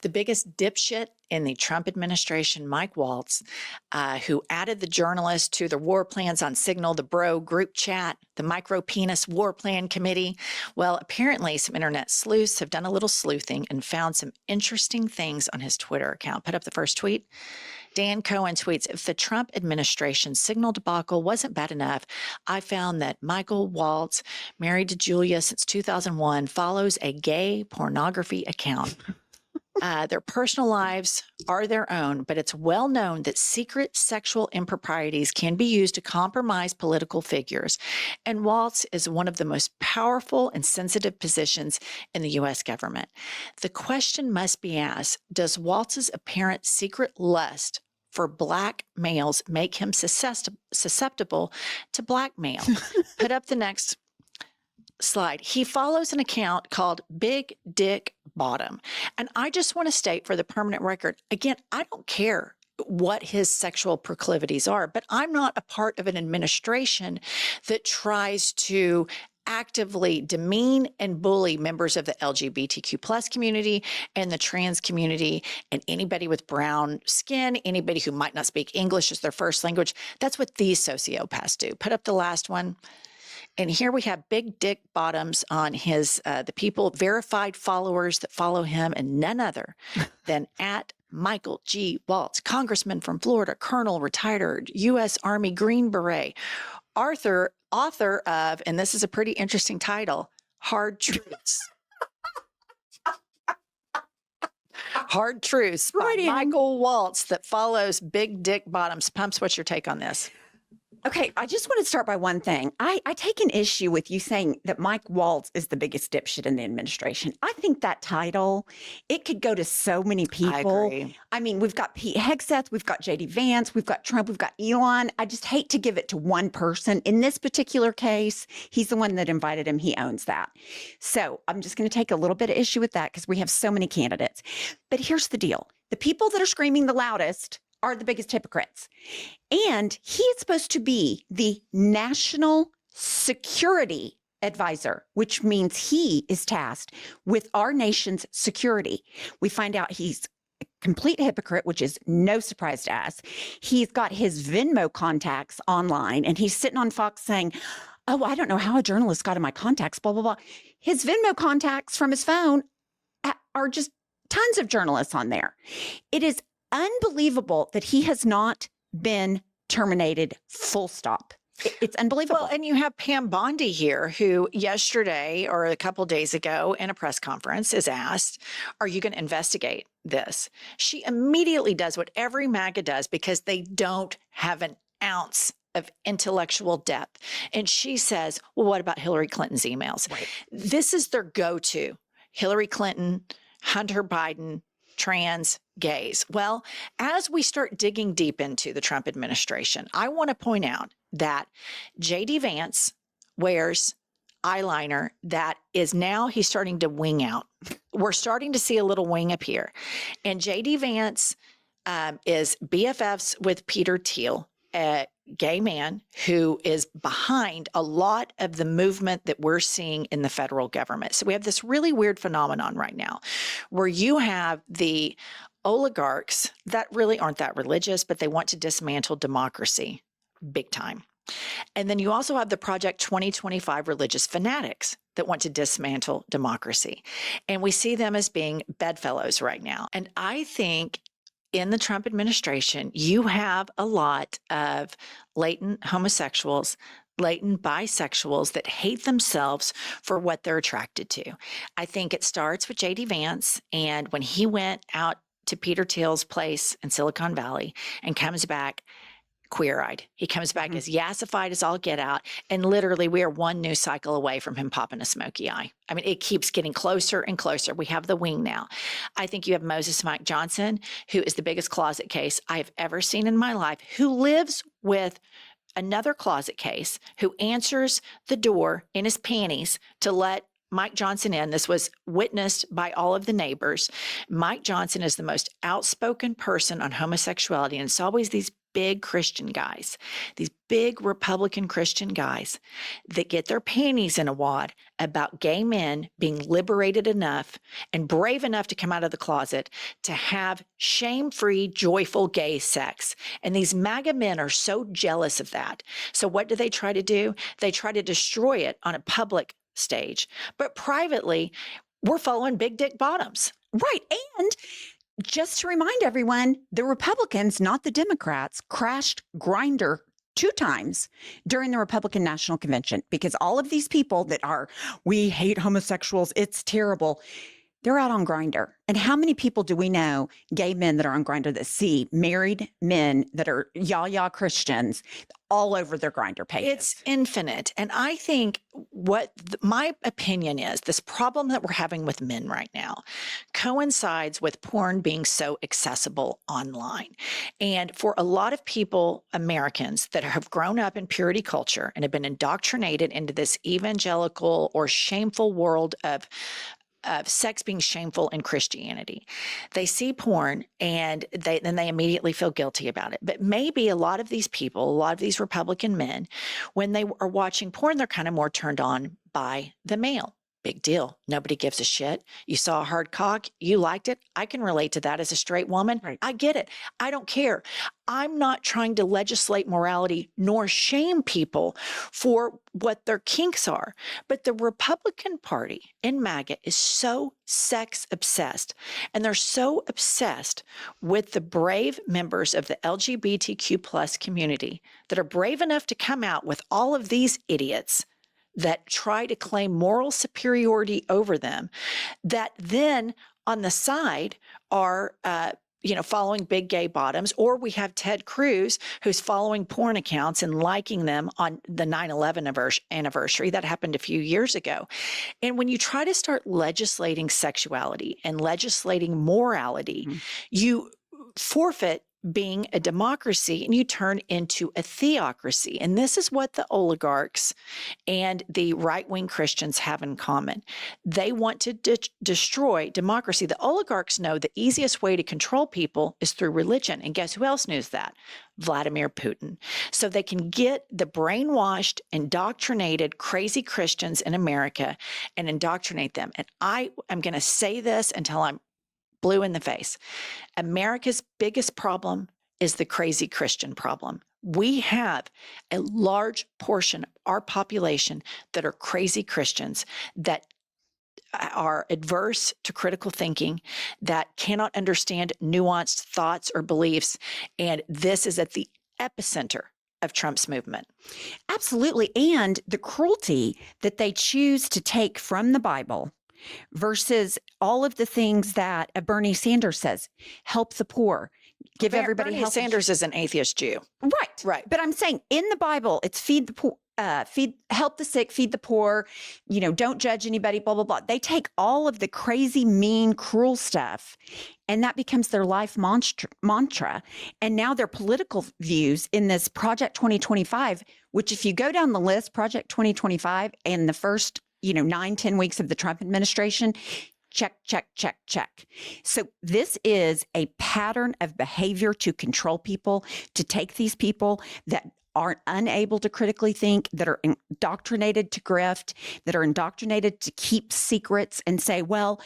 The biggest dipshit in the Trump administration, Mike Waltz, who added the journalist to the war plans on Signal, the Bro group chat, the micro penis war plan committee. Well, apparently some internet sleuths have done a little sleuthing and found some interesting things on his Twitter account. Put up the first tweet. Dan Cohen tweets, if the Trump administration's Signal debacle wasn't bad enough, I found that Michael Waltz, married to Julia since 2001, follows a gay pornography account. Their personal lives are their own, but it's well known that secret sexual improprieties can be used to compromise political figures. And Waltz is one of the most powerful and sensitive positions in the U.S. government. The question must be asked, does Waltz's apparent secret lust for black males make him susceptible to blackmail? Put up the next slide. He follows an account called Big Dick Bottom. And I just want to state for the permanent record, again, I don't care what his sexual proclivities are, but I'm not a part of an administration that tries to actively demean and bully members of the LGBTQ plus community and the trans community and anybody with brown skin, anybody who might not speak English as their first language. That's what these sociopaths do. Put up the last one. And here we have Big Dick Bottoms on his, the people, verified followers that follow him, and none other than at Michael G. Waltz, congressman from Florida, colonel, retired U.S. Army Green Beret, author of, and this is a pretty interesting title, Hard Truths. Hard Truths by Michael Waltz that follows Big Dick Bottoms. Pumps, what's your take on this? Okay, I just want to start by one thing. I take an issue with you saying that Mike Waltz is the biggest dipshit in the administration. I think that title, it could go to so many people. I agree. I mean, we've got Pete Hegseth, we've got J.D. Vance, we've got Trump, we've got Elon. I just hate to give it to one person. In this particular case, he's the one that invited him. He owns that. So I'm just going to take a little bit of issue with that because we have so many candidates. But here's the deal. The people that are screaming the loudest are the biggest hypocrites. And he is supposed to be the national security advisor, which means he is tasked with our nation's security. We find out he's a complete hypocrite, which is no surprise to us. He's got his Venmo contacts online, and he's sitting on Fox saying, oh, I don't know how a journalist got in my contacts, blah, blah, blah. His Venmo contacts from his phone are just tons of journalists on there. It is unbelievable that he has not been terminated, full stop. It's unbelievable. Well, and you have Pam Bondi here, who yesterday or a couple of days ago in a press conference is asked, are you going to investigate this? She immediately does what every MAGA does because they don't have an ounce of intellectual depth. And she says, well, what about Hillary Clinton's emails? Right. This is their go-to. Hillary Clinton, Hunter Biden, trans, gays. Well, as we start digging deep into the Trump administration, I want to point out that J.D. Vance wears eyeliner that is now he's starting to wing out. We're starting to see a little wing appear. And J.D. Vance is BFFs with Peter Thiel, a gay man who is behind a lot of the movement that we're seeing in the federal government. So we have this really weird phenomenon right now where you have the oligarchs that really aren't that religious, but they want to dismantle democracy big time. And then you also have the Project 2025 religious fanatics that want to dismantle democracy. And we see them as being bedfellows right now. And I think in the Trump administration, you have a lot of latent homosexuals, latent bisexuals that hate themselves for what they're attracted to. I think it starts with J.D. Vance. And when he went out to Peter Thiel's place in Silicon Valley and comes back queer-eyed. He comes back as yassified as all get out. And literally, we are one news cycle away from him popping a smoky eye. I mean, it keeps getting closer and closer. We have the wing now. I think you have Moses Mike Johnson, who is the biggest closet case I have ever seen in my life, who lives with another closet case, who answers the door in his panties to let Mike Johnson in. This was witnessed by all of the neighbors. Mike Johnson is the most outspoken person on homosexuality, and it's always these big Christian guys, these big Republican Christian guys that get their panties in a wad about gay men being liberated enough and brave enough to come out of the closet to have shame-free, joyful gay sex. And these MAGA men are so jealous of that. So what do? They try to destroy it on a public stage. But privately, we're following big dick bottoms. Right. And just to remind everyone, the Republicans, not the Democrats, crashed Grindr 2 times during the Republican National Convention because all of these people that are, we hate homosexuals, it's terrible, they're out on Grindr. And how many people do we know, gay men that are on Grindr, that see married men that are yah Christians all over their Grindr pages? It's infinite. And I think what my opinion is, this problem that we're having with men right now coincides with porn being so accessible online. And for a lot of people, Americans that have grown up in purity culture and have been indoctrinated into this evangelical or shameful world of sex being shameful in Christianity. They see porn and then they immediately feel guilty about it. But maybe a lot of these people, a lot of these Republican men, when they are watching porn, they're kind of more turned on by the male. Big deal. Nobody gives a shit. You saw a hard cock. You liked it. I can relate to that as a straight woman. Right. I get it. I don't care. I'm not trying to legislate morality nor shame people for what their kinks are. But the Republican Party in MAGA is so sex obsessed. And they're so obsessed with the brave members of the LGBTQ plus community that are brave enough to come out with all of these idiots that try to claim moral superiority over them, that then on the side are, following big gay bottoms. Or we have Ted Cruz, who's following porn accounts and liking them on the 9/11 anniversary. That happened a few years ago. And when you try to start legislating sexuality and legislating morality, you forfeit being a democracy and you turn into a theocracy. And this is what the oligarchs and the right-wing Christians have in common. They want to destroy democracy. The oligarchs know the easiest way to control people is through religion. And guess who else knows that? Vladimir Putin. So they can get the brainwashed, indoctrinated, crazy Christians in America and indoctrinate them. And I am going to say this until I'm blue in the face. America's biggest problem is the crazy Christian problem. We have a large portion of our population that are crazy Christians that are adverse to critical thinking, that cannot understand nuanced thoughts or beliefs. And this is at the epicenter of Trump's movement. Absolutely. And the cruelty that they choose to take from the Bible versus all of the things that Bernie Sanders says, help the poor, give everybody Bernie health. Sanders is an atheist Jew. Right. Right. But I'm saying in the Bible, it's feed the poor, help the sick, feed the poor, don't judge anybody, blah, blah, blah. They take all of the crazy, mean, cruel stuff, and that becomes their life mantra. And now their political views in this Project 2025, which if you go down the list, Project 2025 and the first 9-10 weeks of the Trump administration, check, check, check, check. So this is a pattern of behavior to control people, to take these people that are unable to critically think, that are indoctrinated to grift, that are indoctrinated to keep secrets and say, well,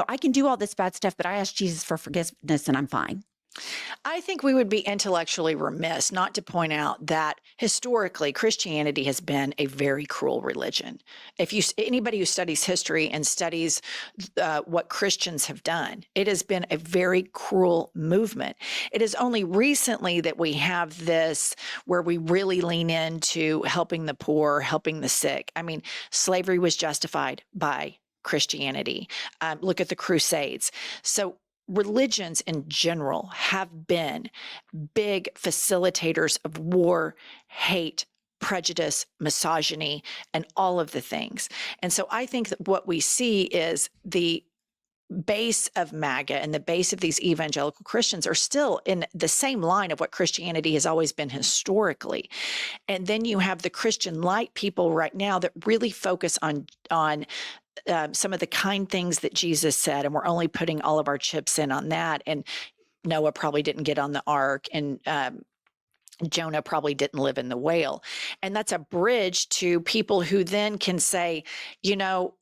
I can do all this bad stuff, but I asked Jesus for forgiveness and I'm fine. I think we would be intellectually remiss not to point out that historically Christianity has been a very cruel religion. Anybody who studies history and studies what Christians have done, it has been a very cruel movement. It is only recently that we have this where we really lean into helping the poor, helping the sick. I mean, slavery was justified by Christianity. Look at the Crusades. So religions in general have been big facilitators of war, hate, prejudice, misogyny, and all of the things. And so I think that what we see is the base of MAGA and the base of these evangelical Christians are still in the same line of what Christianity has always been historically. And then you have the Christian light people right now that really focus on some of the kind things that Jesus said, and we're only putting all of our chips in on that. And Noah probably didn't get on the ark, and Jonah probably didn't live in the whale. And that's a bridge to people who then can say, you know,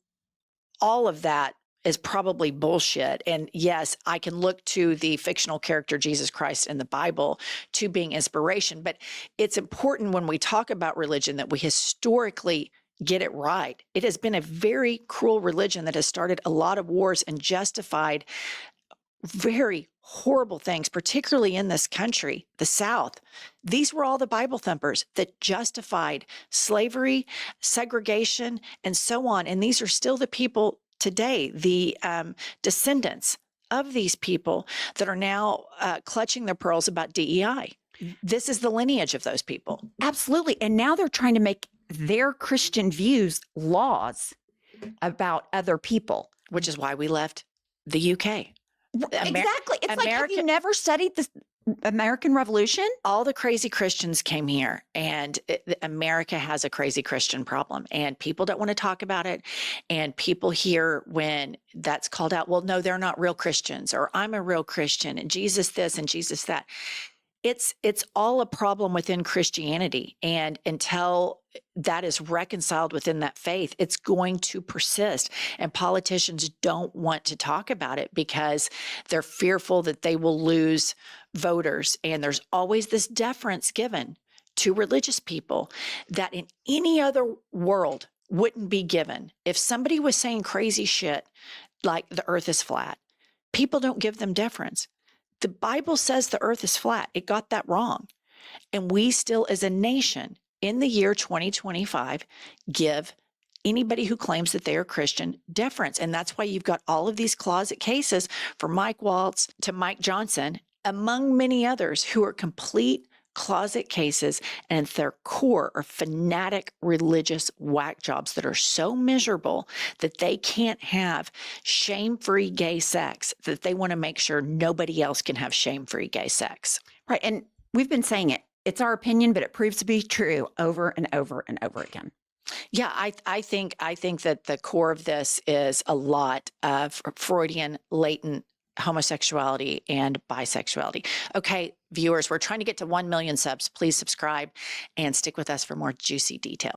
all of that is probably bullshit. And yes, I can look to the fictional character Jesus Christ in the Bible to being inspiration. But it's important when we talk about religion that we historically get it right. It has been a very cruel religion that has started a lot of wars and justified very horrible things, particularly in this country, the South. These were all the Bible thumpers that justified slavery, segregation, and so on. And these are still the people today, the descendants of these people that are now clutching their pearls about DEI. This is the lineage of those people. Absolutely. And now they're trying to make their Christian views laws about other people. Which is why we left the UK. Exactly. It's like, have you never studied the American Revolution? All the crazy Christians came here, and America has a crazy Christian problem, and people don't want to talk about it. And people hear when that's called out, well, no, they're not real Christians, or I'm a real Christian, and Jesus this and Jesus that. It's all a problem within Christianity. And until that is reconciled within that faith, it's going to persist. And politicians don't want to talk about it because they're fearful that they will lose voters. And there's always this deference given to religious people that in any other world wouldn't be given. If somebody was saying crazy shit like the earth is flat, people don't give them deference. The Bible says the earth is flat. It got that wrong. And we still, as a nation, in the year 2025, give anybody who claims that they are Christian deference. And that's why you've got all of these closet cases from Mike Waltz to Mike Johnson, among many others who are complete closet cases, and at their core are fanatic religious whack jobs that are so miserable that they can't have shame-free gay sex, that they want to make sure nobody else can have shame-free gay sex. Right. And we've been saying it. It's our opinion, but it proves to be true over and over and over again. Yeah, I think that the core of this is a lot of Freudian latent homosexuality and bisexuality. Okay, viewers, we're trying to get to 1 million subs. Please subscribe and stick with us for more juicy detail.